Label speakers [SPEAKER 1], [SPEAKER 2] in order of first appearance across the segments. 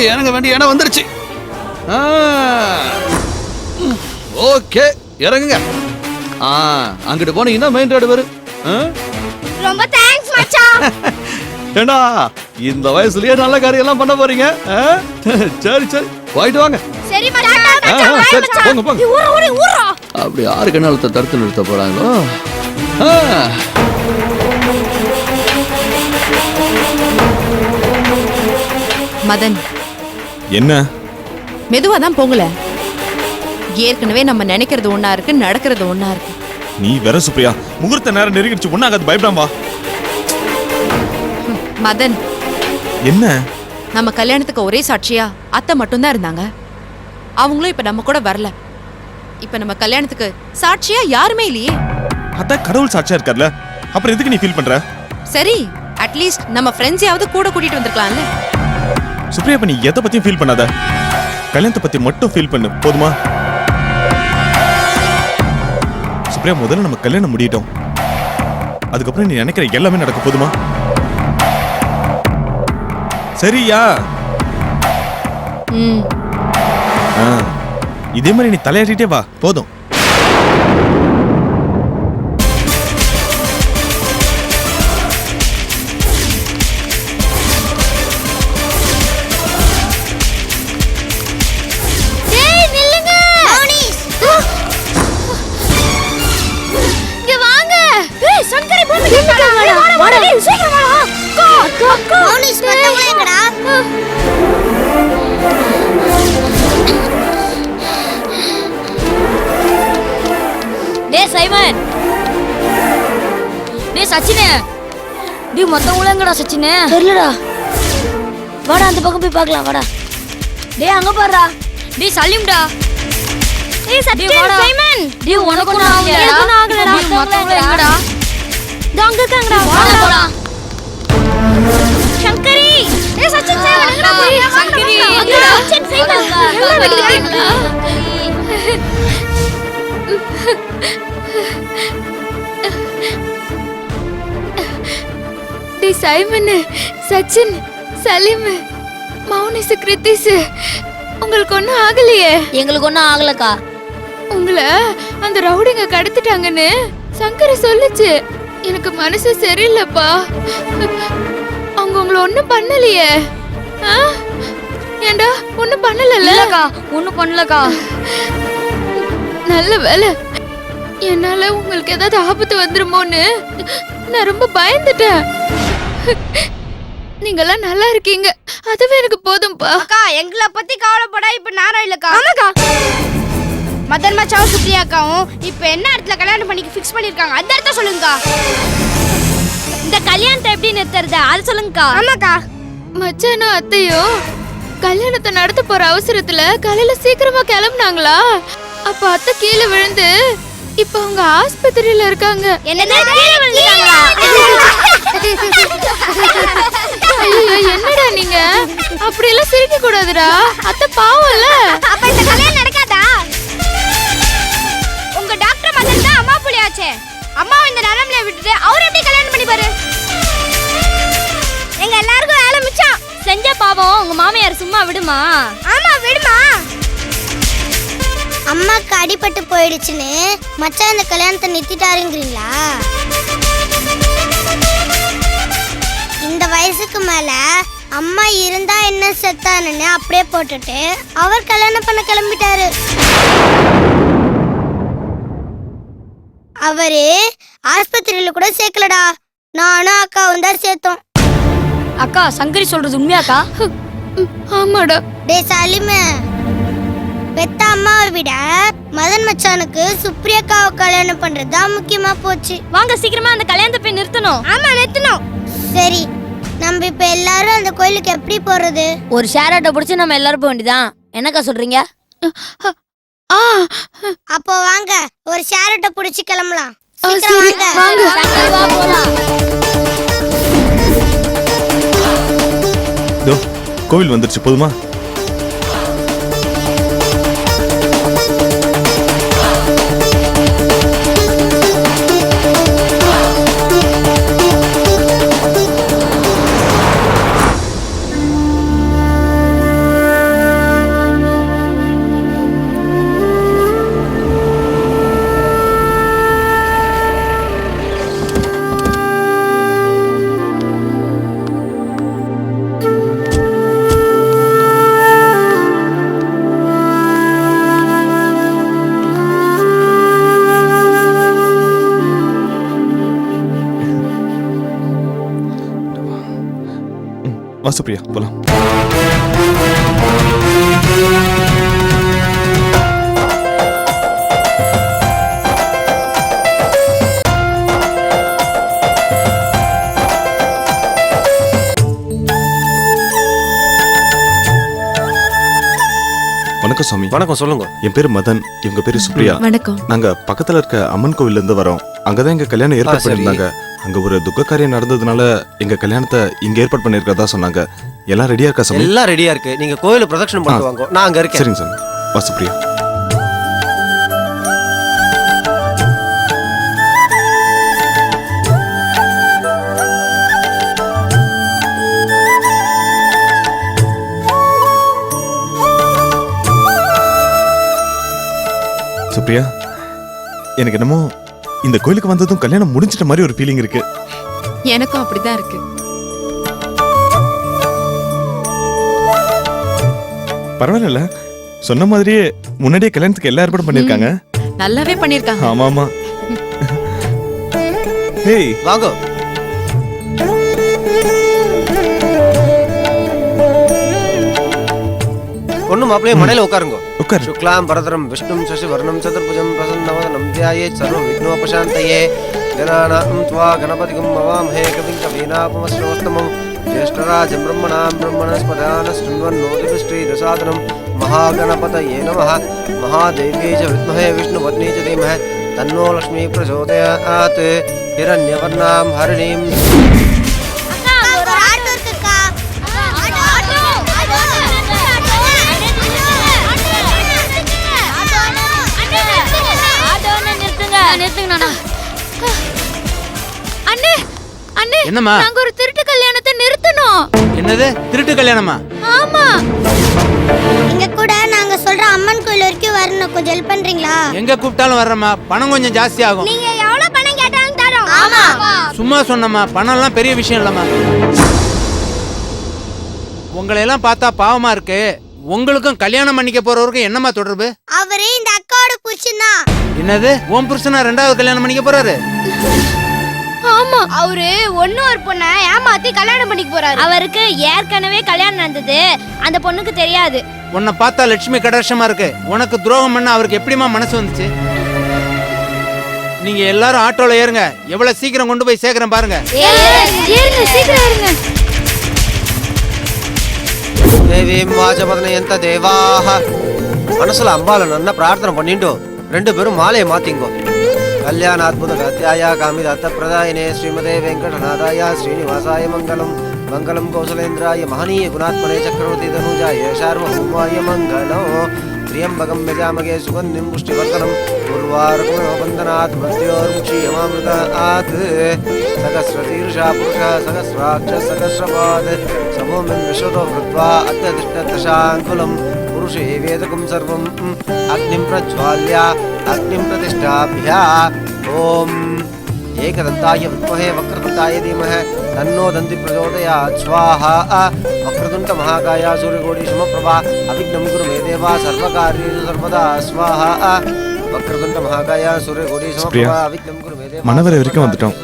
[SPEAKER 1] நீங்க இறங்க வேண்டிய இடம் வந்துருச்சு. ஓகே, இறங்குங்க. அங்கிட்டு போனீங்கன்னா மெயின் ரோடு வரும்.
[SPEAKER 2] ரொம்ப தேங்க்ஸ் மச்சான்.
[SPEAKER 1] ஏண்டா இந்த வயசுலயே நல்ல காரியம் எல்லாம் பண்ண போறீங்க. சரி சரி, போயிட்டு வாங்க.
[SPEAKER 2] சரி மச்சான்,
[SPEAKER 1] போங்க போங்க.
[SPEAKER 2] ஊரா
[SPEAKER 1] அப்படி யாரு கண்ணாலத்தை தடுத்து நிறுத்த போறாங்களோ.
[SPEAKER 3] மதன்,
[SPEAKER 4] என்ன?
[SPEAKER 3] மெதுவா தான் போங்கல. ஏற்கனவே நம்ம நினைக்கிறது ஒண்ணா இருக்கு, நடக்கிறது ஒண்ணா இருக்கு.
[SPEAKER 4] நீ வேற சுப்ரியா, முகூர்த்த நேரம் நெருங்கிடுச்சு, ஒண்ணாகாது, பயப்படாம வா.
[SPEAKER 3] மதன்,
[SPEAKER 4] என்ன?
[SPEAKER 3] நம்ம கல்யாணத்துக்கு ஒரே சாட்சியா அத்தை மட்டும் தான் இருந்தாங்க. அவங்களும் இப்ப நம்ம கூட வரல. இப்ப நம்ம கல்யாணத்துக்கு சாட்சியா யாருமே இல்லையே.
[SPEAKER 4] அதான் கடவுள் சாட்சியா இருக்கார்ல, அப்புறம் எதுக்கு நீ ஃபீல் பண்ற?
[SPEAKER 3] சரி, அட்லீஸ்ட் நம்ம ஃப்ரெண்ட்ஸையாவது கூட கூட்டிட்டு வந்திருக்கலாம்ல.
[SPEAKER 4] சுப்ரியா, நீ எதை பத்தியும் ஃபீல் பண்ணாத, கல்யாணத்தை பத்தி மட்டும் ஃபீல் பண்ணு, போதுமா? சுப்ரியா, முதல்ல நம்ம கல்யாணம் முடியட்டும், அதுக்கப்புறம் நீ நினைக்கிற எல்லாமே நடக்க, போதுமா? சரியா? இதே மாதிரி நீ தலையாட்டிட்டே வா, போதும்.
[SPEAKER 2] சைமன், டேய் சச்சினே, டேய் மத்தவங்கள எங்கடா சச்சினே? தெரியலடா. வாடா அந்த பக்கம் போய் பார்க்கலாம், வாடா. டேய் அங்க பாருடா. டேய் சலீம்டா. டேய் சச்சின், சைமன். டேய் உனக்கு ஒண்ணு ஆகலடா. எனக்கு ஒண்ணு ஆகலடா. மத்தவங்கள எங்கடா? டேய் அங்க இருக்காங்கடா. வாடா போலாம். சங்கரி, டேய் சச்சின், சைமன் எங்கடா போய்? சங்கரி, சச்சின், சைமன் எங்கடா இருக்கீங்களா?
[SPEAKER 5] டேய் சைமன், சச்சின், சலீம், மௌனிஸ், கிருத்திஸ், உங்களுக்கு ஒன்றும் ஆகலையே?
[SPEAKER 2] எங்களுக்கு ஒன்றும் ஆகலக்கா.
[SPEAKER 5] உங்களை அந்த ரவுடிங்க கடத்திட்டாங்கன்னு சங்கரி சொல்லுச்சு. எனக்கு மனசு சரியில்லைப்பா. அவங்க உங்களை ஒன்றும் பண்ணலையே? ஏண்டா ஒன்றும் பண்ணலக்கா?
[SPEAKER 2] ஒன்றும் பண்ணலக்கா.
[SPEAKER 5] நல்ல வேலை. என்னால உங்களுக்கு ஏதாவது ஆபத்து வந்துருமோன்னு நான் ரொம்ப பயந்துட்டேன். நீங்கெல்லாம் நல்லா இருக்கீங்க, அதுவே எனக்கு போதும்பா.
[SPEAKER 2] அக்கா எங்களை பத்தி கவலைப்படா, இப்ப நேரம் இல்லக்கா. ஆமாக்கா, மதன் மச்சாவும் சுப்ரியாக்காவும் இப்ப என்ன இடத்துல கல்யாணம் பண்ணிக்க ஃபிக்ஸ் பண்ணிருக்காங்க, அந்த இடத்த சொல்லுங்கக்கா. இந்த கல்யாணத்தை எப்படி நிறுத்துறது அது சொல்லுங்கக்கா. ஆமாக்கா.
[SPEAKER 5] மச்சானும் அத்தையும் கல்யாணத்தை நடத்த போற அவசரத்துல காலையில சீக்கிரமா கிளம்புனாங்களா? அப்ப அத்தை கீழே விழுந்து இப்ப அவங்க ஆஸ்பத்திரியில இருக்காங்க. என்னடா நீங்க அப்படி எல்லாம் சிரிக்க கூடாதுடா, அத்தை பாவம்ல.
[SPEAKER 2] அப்ப இந்த கல்யாணம் நடக்காதா? உங்க டாக்டர் மதன் தான் அம்மா புள்ளியாச்சே. அம்மாவை இந்த நரம்புல விட்டுட்டு அவர் எப்படி கல்யாணம் பண்ணிப்பாரு? எங்க எல்லாருக்கும் வேலை மிச்சம். செஞ்ச பாவம் உங்க மாமியார் சும்மா விடுமா? ஆமா விடுமா.
[SPEAKER 6] அம்மாக்கு அடிபட்டு போயிடுச்சுன்னு மச்சான் இந்த கல்யாணத்தை நிறுத்திட்டாருங்கிறீங்களா? இந்த வயசுக்கு மேல அம்மா இருந்தா என்ன செத்தானு அப்படியே போட்டுட்டு அவர் கல்யாணம் பண்ண கிளம்பிட்டாரு. அவரு ஆஸ்பத்திரியில கூட சேர்க்கலடா, நானும் அக்காவும் தான் சேர்த்தோம்.
[SPEAKER 2] அக்கா சங்கரி சொல்றது உண்மையாக்கா?
[SPEAKER 5] ஆமாடா.
[SPEAKER 6] டேய் சலீமே, பெத்த அம்மாவை விட மதன் மச்சானுக்கு சுப்ரியாக்காவை கல்யாணம் பண்றதுதான் முக்கியமா போச்சு.
[SPEAKER 2] வாங்க சீக்கிரமா அந்த கல்யாணத்தை போய் நிறுத்தணும். ஆமா நிறுத்தணும்.
[SPEAKER 6] சரி, நம்ம இப்ப எல்லாரும் அந்த கோயிலுக்கு எப்படி போறது?
[SPEAKER 2] ஒரு ஷேர் ஆட்டோ பிடிச்சு நம்ம எல்லாரும் போக வேண்டியதான். என்னக்கா சொல்றீங்க?
[SPEAKER 6] அப்போ வாங்க ஒரு ஷேர் ஆட்டோ பிடிச்சு கிளம்பலாம்.
[SPEAKER 4] கோவில் வந்துருச்சு, போதுமா? வா சுப்ரியா போலாம். வணக்கம் சுவாமி.
[SPEAKER 7] வணக்கம், சொல்லுங்க.
[SPEAKER 4] என் பேரு மதன், இவங்க பேரு சுப்ரியா.
[SPEAKER 3] வணக்கம்.
[SPEAKER 4] நாங்க பக்கத்துல இருக்க அம்மன் கோவில்ல இருந்து வரோம். அங்கதான் எங்க கல்யாணம் ஏற்பாடு
[SPEAKER 7] சரி.
[SPEAKER 4] பண்ணிருந்தாங்க. அங்க ஒரு துக்க காரியம் நடந்ததுனால எங்க கல்யாணத்தை இங்க ஏற்பாடு பண்ணிருக்கதா சொன்னாங்க. எல்லாம் ரெடியா இருக்கா சாமி?
[SPEAKER 7] எல்லாம் ரெடியா இருக்கு. நீங்க கோயில பிரதட்சணம் பண்ணிட்டு வாங்க, நான் அங்க இருக்கேன்.
[SPEAKER 4] சரிங்க சாமி. வா சுப்ரியா. சுப்ரியா, எனக்கு என்னமோ இந்த கோயிலுக்கு வந்ததும் கல்யாணம் முடிஞ்சிட்ட மாதிரி ஒரு ஃபீலிங் இருக்கு.
[SPEAKER 3] எனக்கும் அப்படிதான் இருக்கு.
[SPEAKER 4] பரவாயில்ல, சொன்ன மாதிரியே முன்னாடியே கல்யாணத்துக்கு எல்லா ஏற்பாடும் பண்ணிருக்காங்க.
[SPEAKER 3] நல்லாவே பண்ணிருக்காங்க.
[SPEAKER 4] ஆமா ஆமா. ஏய்
[SPEAKER 7] வாங்க. பொண்ணு மாப்பிள்ளைய மனையில உட்காருங்க.
[SPEAKER 4] உட்காரு.
[SPEAKER 7] சுக்லாம் பரதரம் விஷ்ணும் சசிவர்ணம் சதுர்புஜம் பிரசன்னவதனம் த்யாயேத் சர்வ விக்னோபசாந்தயே கணானாம் த்வா கணபதிகம் மவாமஹே கவிம் கவீனாபமஸ்ரோஸ்தமம் ஜேஷ்டராஜம் பிரம்மணாம் பிரம்மணஸ்பதான ஸ்ருண்வன்னோதிபிஸ்ரீதசாதனம் மகாகணபதயே நமः மகாதேவ்யை ச வித்மஹே விஷ்ணுபத்னீ ச தீமஹி தன்னோ லக்ஷ்மீ பிரச்சோதயாத் ஹிரண்யவர்ணாம் ஹரிணீம்.
[SPEAKER 6] ஒரு ஆட்டோ இருக்குக்கா.
[SPEAKER 5] அண்ணே அண்ணே,
[SPEAKER 8] என்னம்மா?
[SPEAKER 5] நாங்க ஒரு திருட்டு கல்யாணத்தை நிறுத்தணும்.
[SPEAKER 8] என்னது திருட்டு கல்யாணமா?
[SPEAKER 5] ஆமா.
[SPEAKER 6] இங்க கூட நாங்க சொல்ற அம்மன் கோயில் வரைக்கும் வரணும். கொஞ்சம் ஹெல்ப் பண்றீங்களா?
[SPEAKER 8] எங்க கூப்பிட்டாலும் வர்றம்மா, பணம் கொஞ்சம் ஜாஸ்தி ஆகும்.
[SPEAKER 6] நீங்க எவ்வளவு பணம் கேட்டாலும் தரோம். ஆமா.
[SPEAKER 8] சும்மா சொன்னம்மா, பணம்லாம் பெரிய விஷயம் இல்லம்மா. உங்களை எல்லாம் பார்த்தா பாவமா இருக்கு. உங்களுக்கும் கல்யாணம் பண்ணிக்க போறவருக்கும் என்னம்மா தொடர்பு?
[SPEAKER 6] அவரு இந்த அக்காவோட புருஷன் தான்.
[SPEAKER 8] என்னது ஓம் புருஷனா ரெண்டாவது கல்யாணம் பண்ணிக்க போறாரு?
[SPEAKER 5] ஆமா.
[SPEAKER 2] அவரு ஒண்ணு ஒரு பொண்ணை ஏமாத்தி கல்யாணம் பண்ணிக்க போறாரு. அவருக்கு ஏற்கனவே கல்யாணம் நடந்தது, அந்த பொண்ணுக்கு தெரியாது.
[SPEAKER 8] உன்னை பார்த்தா லட்சுமி கடாட்சமா இருக்கு. உனக்கு துரோகம் பண்ண அவருக்கு எப்படிமா மனசு வந்துச்சு? நீங்க எல்லாரும் ஆட்டோல ஏறுங்க. எவ்வளவு சீக்கிரம் கொண்டு போய் சேர்க்கிறேன் பாருங்க.
[SPEAKER 5] ஏறுங்க, சீக்கிரம் ஏறுங்க.
[SPEAKER 7] தேவீம் வாசபதனயந்த தேவாஹ. மனசுல அம்பால நல்லா பிரார்த்தனை பண்ணிட்டு ரெண்டு பேரும் மாலையை மாத்திங்கோ. கல்யாணாத்புத கத்யாயா காமிதார்த்த பிரதாயினே ஸ்ரீமதே வெங்கடநாதாய ஸ்ரீனிவாசாய மங்களம். மங்களம் கௌசலேந்திராய மகனீய குணாத்மனே சக்கரவர்த்தி தனுஜாய சார்வபௌமாய மங்களம். त्र्यंबकं यजामहे सुगन्धिं पुष्टिवर्धनं उर्वारुकमबन्धनात् मृत्योर्मुक्षीयमामृतात् सहस्रशीर्षा पुरुषः सहस्राक्ष सहस्रपाद समोमिं विश्वतो कृत्वा अत्यतिष्ठदशाङ्कुलं पुरुषे वेदकं सर्वम् अग्निं प्रज्वाल्य अग्निं प्रतिष्ठाभ्या ॐ एकदन्ताय विद्महे वक्रतुण्डाय धीमहि तन्नो दन्ति प्रचोदयात् स्वाहा. वक्रतुण्ड महाकाय सूर्यकोटि समप्रभा अविघ्नं कुरु मे देवा सर्वकार्येषु सर्वदा स्वाहा. वक्रतुण्ड महाकाय सूर्यकोटि समप्रभा अविघ्नं कुरु मे देवा
[SPEAKER 4] மணவரை வரைக்கும் வந்துட்டோம்.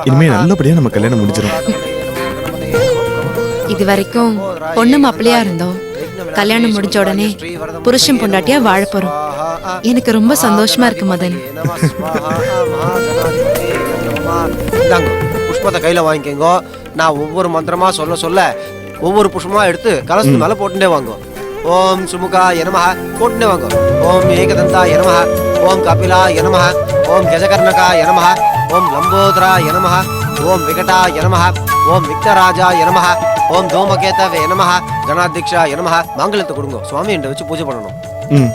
[SPEAKER 4] இனிமே நல்லபடியா நம்ம கல்யாணம் முடிஞ்சிடும்.
[SPEAKER 3] இது வரைக்கும் பொண்ணு மாப்பிள்ளையா இருந்தோம். கல்யாணம் முடிஞ்ச உடனே புருஷன் பொண்டாட்டியா வாழ போறோம். எனக்கு ரொம்ப சந்தோஷமா இருக்கு மதன்.
[SPEAKER 7] புஷ்பத்தை கையில வாங்கிக்கோங்க. நான் ஒவ்வொரு மந்திரமா சொல்ல சொல்ல ஒவ்வொரு புஷ்பமா எடுத்து கலசத்து மேல போட்டுட்டே வாங்க. ஓம் சுமுகாய நமஹ போட்டுட்டே வாங்க. ஓம் ஏகதந்தாய நமஹ. ஓம் கபிலாய நமஹ. ஓம் கஜகர்ணகாய நமஹ. ஓம் லம்போதராய நமஹ. ஓம் விகடாய நமஹ. ஓம் விக்னராஜாய நமஹ. ஓம் தோமகேதவே நமஹ. கணாதிக்ஷாய நமஹ. மாங்கல்யத்தை கொடுங்க. சுவாமி என்ற வச்சு பூஜை பண்ணணும்.
[SPEAKER 4] ம்.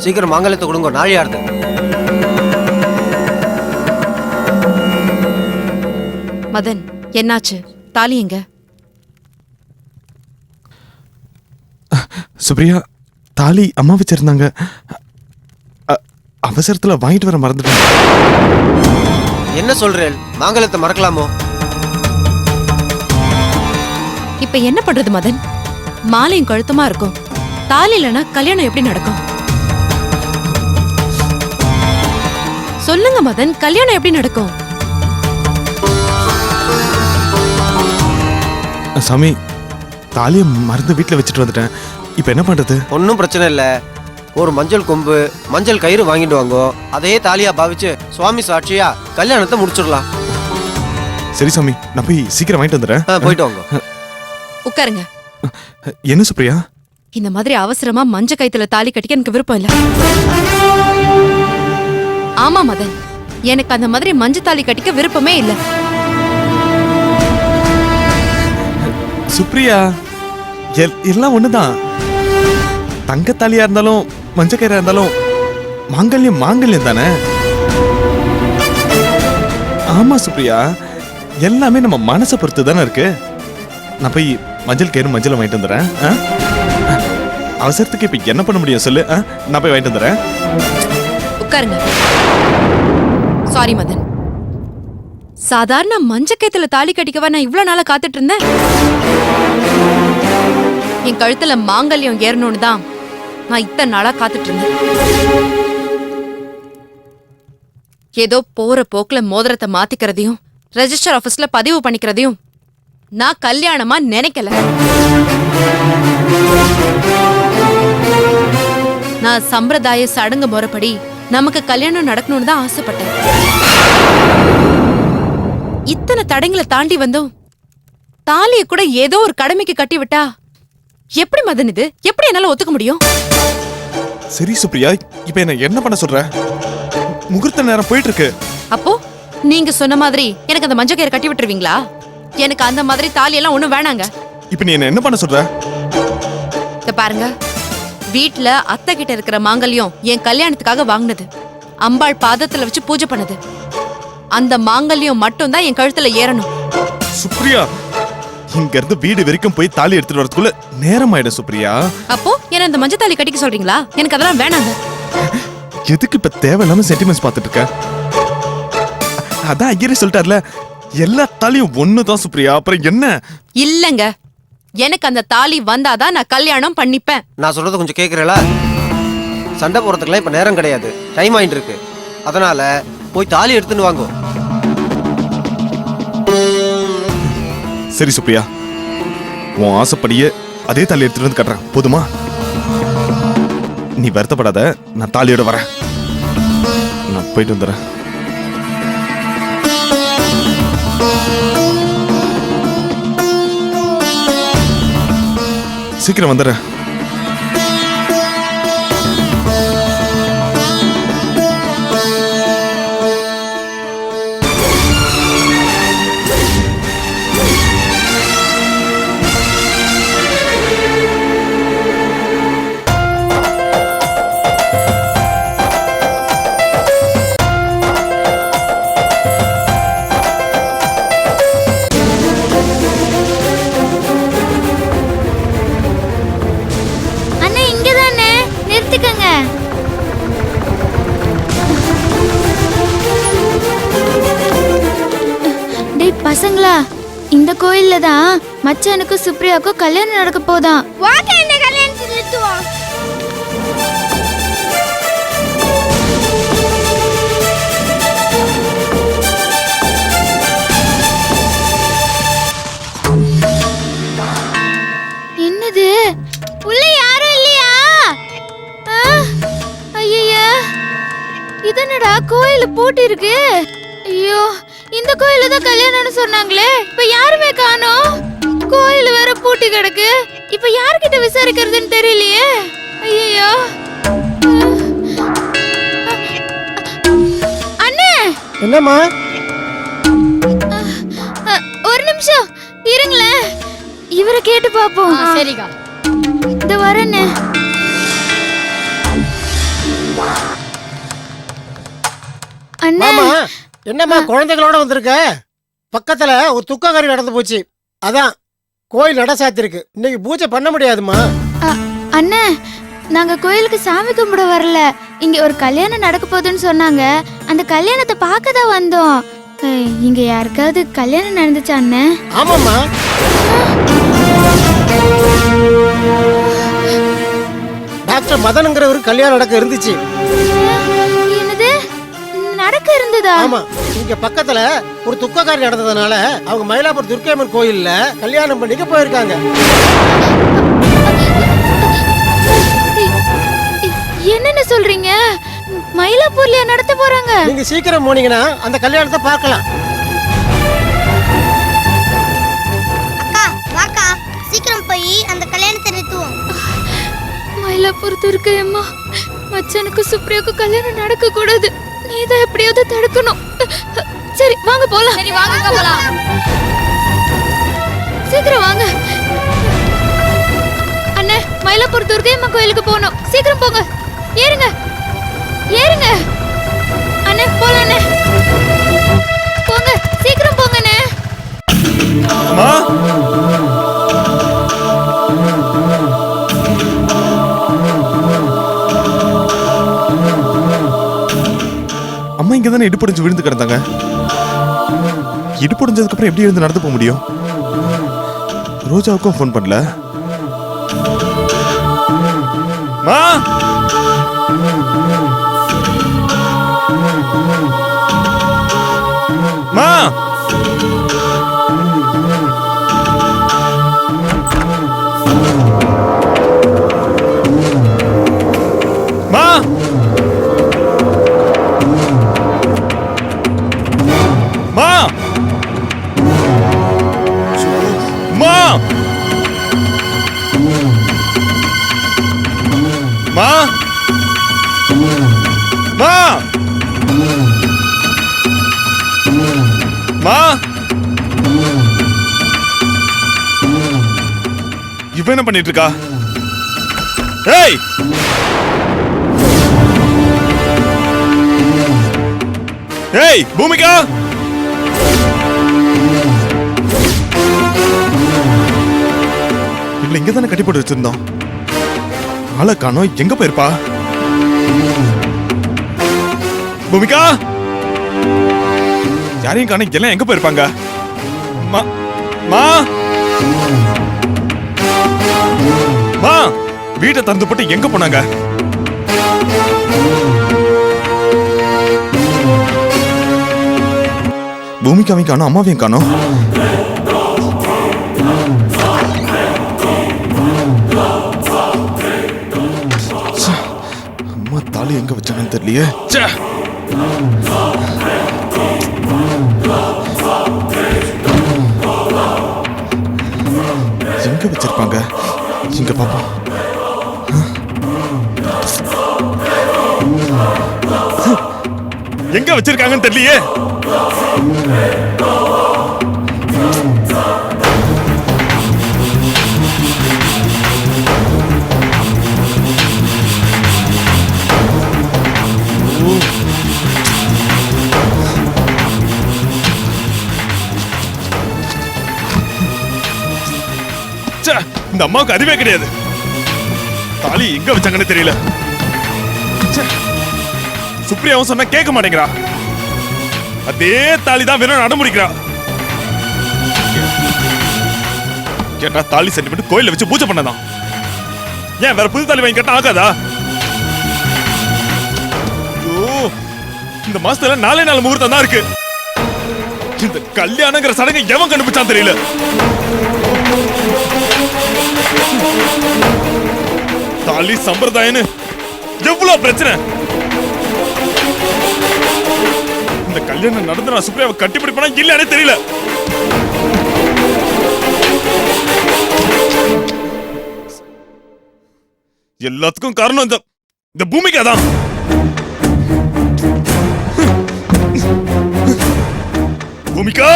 [SPEAKER 7] சீக்கிரம் மாங்கல்யத்தை கொடுங்க. நாழியார்து.
[SPEAKER 3] மதன், என்னாச்சு? தாலி எங்க?
[SPEAKER 4] சுப்ரியா, தாலி அம்மா வச்சிருந்தாங்க. அவசரத்துல வாங்கிட்டு வர மறந்துட்டேன்.
[SPEAKER 7] என்ன சொல்றேன்? மாங்கல்யத்தை மறக்கலாமோ?
[SPEAKER 3] இப்ப என்ன பண்றது மதன்? மாலையும் கழுத்துமா இருக்கும். தாலி இல்லைன்னா கல்யாணம் எப்படி நடக்கும்? சொல்லுங்க மதன், கல்யாணம் எப்படி நடக்கும்?
[SPEAKER 4] சாமி, தாலியை மறந்து வீட்டுல வச்சுட்டு வந்துட்டேன். இப்ப என்ன பண்றது?
[SPEAKER 7] ஒன்றும் பிரச்சனை இல்லை. ஒரு மஞ்சள் கொம்பு மஞ்சள் கயிறு வாங்கிட்டு வாங்கோ. அதே தாலியா பாவிச்சு சுவாமி சாட்சியா கல்யாணத்தை முடிச்சிடலாம்.
[SPEAKER 4] சரி சாமி, நான் போய் சீக்கிரம் வாங்கிட்டு வந்துடுறேன்.
[SPEAKER 7] போயிட்டு வாங்க.
[SPEAKER 3] உட்காருங்க.
[SPEAKER 4] என்ன சுப்ரியா?
[SPEAKER 3] இந்த மாதிரி அவசரமா மஞ்ச கயித்துல தாலி கட்டிக்க எனக்கு விருப்பம் இல்ல. ஆமா மதன், எனக்கு அந்த மாதிரி மஞ்ச தாலி கட்டிக்க விருப்பமே இல்ல.
[SPEAKER 4] சுப்ரியா, எல்லாம் ஒண்ணுதான். தங்க தாலியா இருந்தாலும் மஞ்ச கயிறா இருந்தாலும் மாங்கல்யம் மாங்கல்யம் தானே. ஆமா சுப்ரியா, எல்லாமே நம்ம மனசை பொறுத்து தானே இருக்கு. நான் போய் மஞ்சள் கயிறு மஞ்சள் வாங்கிட்டு வந்துடுறேன். அவசரத்துக்கு இப்ப என்ன பண்ண முடியும் சொல்லு? நான் போய் வாங்கிட்டு வந்துடுறேன்.
[SPEAKER 3] உட்காருங்க. சாரி மதன், சாதாரண மஞ்ச கயித்துல தாலி கட்டிக்கவா நான் இவ்வளவு நாளா காத்துட்டு இருந்தேன்? என் கழுத்துல மாங்கல்யம் ஏறணும்னு தான் நான் இத்தனை நாளா காத்துட்டு இருந்தேன். ஏதோ போற போக்குல மோதிரத்தை மாத்திக்கிறதையும் ரெஜிஸ்டர் ஆபீஸ்ல பதிவு பண்ணிக்கிறதையும் நான் கல்யாணமா நினைக்கல. நான் சம்பிரதாய சடங்கு முறைப்படி நமக்கு கல்யாணம் நடக்கணும்னு தான் ஆசைப்பட்டேன். இத்தனை தடங்களை தாண்டி வந்தோம். தாலியை கூட ஏதோ ஒரு கடமைக்கு கட்டி விட்டா எப்படி மதன் இது? எப்படி என்னால ஒத்துக்க முடியும்?
[SPEAKER 4] சரி சுப்ரியா, இப்ப என்ன பண்ண சொல்ற? முகூர்த்த நேரம் போயிட்டு இருக்கு.
[SPEAKER 3] அப்போ நீங்க சொன்ன மாதிரி எனக்கு அந்த மஞ்சள் கயிறு கட்டி விட்டுருவீங்களா? எனக்கு அந்த மாதிரி தாலி எல்லாம் ஒண்ணும் வேணாங்க.
[SPEAKER 4] இப்ப நீ என்ன பண்ண சொல்ற?
[SPEAKER 3] இத பாருங்க, வீட்ல அத்தை கிட்ட இருக்கிற மாங்கல்யம் என் கல்யாணத்துக்காக வாங்கினது. அம்பாள் பாதத்துல வச்சு பூஜை பண்ணது. அந்த மாங்கல்யம் மட்டும் தான் என் கழுத்துல ஏறணும்.
[SPEAKER 4] சுப்ரியா, இங்க இருந்து வீடு வரைக்கும் போய் தாலி எடுத்துட்டு வரதுக்குள்ள நேரம் ஆயிடும் சுப்ரியா.
[SPEAKER 3] அப்போ என்ன அந்த மஞ்சள் தாலி கட்டிக்க சொல்றீங்களா? எனக்கு அதெல்லாம் வேணாங்க.
[SPEAKER 4] எதுக்கு இப்ப தேவையில்லாம சென்டிமெண்ட்ஸ் பார்த்துட்டு இருக்க? அதான் ஐயரே சொல்லிட்டார்ல, எல்லா தாலியும் ஒண்ணுதான் சுப்ரியா. அப்புறம் என்ன?
[SPEAKER 3] இல்லங்க, எனக்கு அந்த தாலி வந்தாதான் நான் கல்யாணம் பண்ணிப்பேன்.
[SPEAKER 7] நான் சொல்றது கொஞ்சம் கேட்குறேல? சண்டை போறதுக்குலாம் இப்ப நேரம் கிடையாது, டைம் ஆயிட்டு இருக்கு. அதனால போய் தாலி எடுத்துன்னு வாங்கோ.
[SPEAKER 4] சரி சுப்ரியா, உன் ஆசைப்படியே அதே தாலி எடுத்துட்டு வந்து கட்டுறேன், போதுமா? நீ வருத்தப்படாத, நான் தாலியோட வரேன். நான் போயிட்டு வந்துடுறேன். சீக்கிரம் வந்துடுறேன்.
[SPEAKER 6] அண்ணா இங்கதானே நிறுத்துக்கங்க.
[SPEAKER 5] டேய் பசங்களா, இந்த கோயில்ல தான் மச்சானுக்கும் சுப்ரியாவுக்கும் கல்யாணம் நடக்க போதாம்.
[SPEAKER 6] வாங்க என்ன கல்யாணத்தை நிறுத்துவோம்.
[SPEAKER 5] என்னது?
[SPEAKER 6] உள்ள யாரும் இல்லையா?
[SPEAKER 5] ஐயா, இதனடா கோயில பூட்டி இருக்கு. ஐயோ, இந்த கோயில தான் கல்யாணம்னு சொன்னாங்களே, இப்ப யாருமே காணோம். கோயில் வேற பூட்டி கிடக்கு. இப்ப யார்கிட்ட விசாரிக்கிறதுன்னு தெரியலையே. ஐயோ அண்ணே.
[SPEAKER 7] என்னம்மா?
[SPEAKER 5] ஒரு நிமிஷம் இருங்களேன், இவரை கேட்டு பாப்போம்.
[SPEAKER 2] சரிக்கா.
[SPEAKER 5] இந்த வரேன்னு. அண்ணே,
[SPEAKER 9] என்னம்மா குழந்தைகளோட வந்திருக்க? பக்கத்துல ஒரு துக்ககரி நடந்து போச்சு, அதான் கோயில் நட சாத்திருக்கு. இன்னைக்கு பூஜை பண்ண முடியாதுமா.
[SPEAKER 5] அண்ணே, நாங்க கோயிலுக்கு சாமி கும்பிட வரல, இங்க ஒரு கல்யாணம் நடக்க போகுதுன்னு சொன்னாங்க. அந்த கல்யாணத்தை பார்க்க தான் வந்தோம். இங்க யாருக்காவது கல்யாணம் நடந்துச்சா அண்ணே?
[SPEAKER 9] ஆமாம்மா, டாக்டர் மதனுங்கிற ஒரு கல்யாணம் நடக்க இருந்துச்சு.
[SPEAKER 5] என்னது நடக்க இருந்ததா?
[SPEAKER 9] ஆமா, இங்க பக்கத்துல ஒரு துக்கக்காரி நடந்ததுனால அவங்க மயிலாப்பூர் துர்க்கையம்மன் கோயில்ல கல்யாணம் பண்ணிக்க போயிருக்காங்க.
[SPEAKER 5] என்னன்னு சொல்றீங்க? மயிலாப்பூர்லயா நடத்த போறாங்க?
[SPEAKER 9] நீங்க சீக்கிரம் போனீங்கன்னா அந்த கல்யாணத்தை பார்க்கலாம்.
[SPEAKER 6] அக்கா வாக்கா, சீக்கிரம் போய் அந்த கல்யாணத்தை நிறுத்துவோம்.
[SPEAKER 5] மயிலாப்பூர் துர்க்கையம்மா, மச்சானுக்கு சுப்ரியாக்கு கல்யாணம் நடக்க கூடாது. நீதான் எப்படியாவது தடுக்கணும். சரி வாங்க போலாம்.
[SPEAKER 2] சரி வாங்க போலாம்.
[SPEAKER 5] சீக்கிரம் வாங்க அண்ணே. மயிலாப்பூர் துர்க்கையம்மா கோயிலுக்கு போகணும். சீக்கிரம் போங்க. ஏறுங்க ஏறுங்க அண்ணே, போலாம் அண்ணே. போங்க சீக்கிரம் போங்க அண்ணே.
[SPEAKER 4] அம்மா அம்மா இங்க தானே இடுப்படிஞ்சு விழுந்து கிடந்தாங்க. இடுப்படிஞ்சதுக்கு அப்புறம் எப்படி இருந்து நடந்து போக முடியும்? ரோஜாவுக்கும் ஃபோன் பண்ணல. மா மா மா மா மா மா மா மா இவ என்ன பண்ணிட்டு இருக்கா? ஏய் ஏய் பூமிகா, இவள இங்க தானே கட்டி போட்டு வச்சிருந்தோம். ஆளை காணோம், எங்க போயிருப்பா? பூமிகா, யாரையும் காணோம், எல்லாம் எங்க போயிருப்பாங்க? மா மா மா வீட்டை திறந்து போட்டு எங்க போனாங்க? பூமிகாவையும் காணோம், அம்மாவையும் காணோம். அம்மா தாலி எங்க வச்சாங்கன்னு தெரியலையே. எங்க வச்சிருப்பாங்க? இங்க பாப்போம். எங்க வச்சிருக்காங்கன்னு தெரியலையே. இந்த அம்மாவுக்கு அறிவே கிடையாது. தாலி எங்க வச்சாங்கன்னு தெரியல. சுப்ரியாவும் சொன்னா கேட்க மாட்டேங்கிறா. அதே தாலி தான் வேணும் அடமுடிக்கிறா. கேட்டா தாலி சென்டிமெண்ட் கோயில வச்சு பூஜை பண்ணதான். ஏன் வேற புது தாலி வாங்கி கேட்டா ஆகாதா? இந்த மாசத்துல 4 முகூர்த்தம் தான் இருக்கு. இந்த கல்யாணங்கிற சடங்கை எவன் கண்டுபிடிச்சான் தெரியல. தாலி சம்பிரதாயன்னு எவ்வளவு பிரச்சனை. இந்த கல்யாணம் நடந்து நான் சுப்ரியாவை கட்டிப்பிடிப்பனா இல்லையானே தெரியல. எல்லாத்துக்கும் காரணம் இந்த பூமிகா தான். பூமிகா,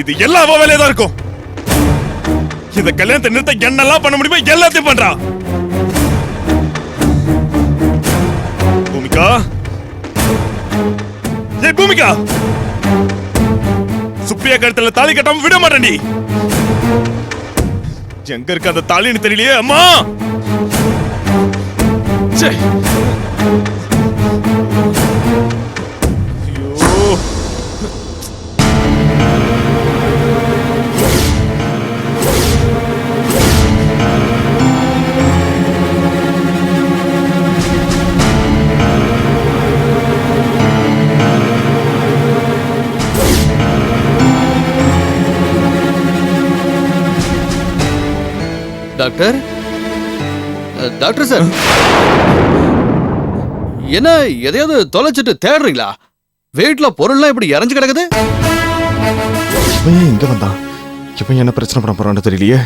[SPEAKER 4] இது எல்லா வேலையா தான் இருக்கும். இந்த கல்யாணத்தை நிறுத்த என்னெல்லாம் பண்ண முடியுமோ எல்லாத்தையும் பண்றா. பூமிகா, ஏய் பூமிகா, சுப்ரியா கழுத்துல தாலி கட்டாம விட மாட்டேன். எங்க இருக்க அந்த தாலின்னு தெரியலையே. அம்மா சே, ஐயோ,
[SPEAKER 1] டாக்டர் டாக்டர் சார், என்ன எதையாவது தொலைச்சிட்டு தேடுறீங்களா? வீட்டுல பொருள்லாம் இப்படி இறஞ்சு கிடக்குது.
[SPEAKER 4] இவன் ஏன் இங்க வந்தான்? இவன் என்ன பிரச்சனை பண்ண போறான்னு தெரியலையே.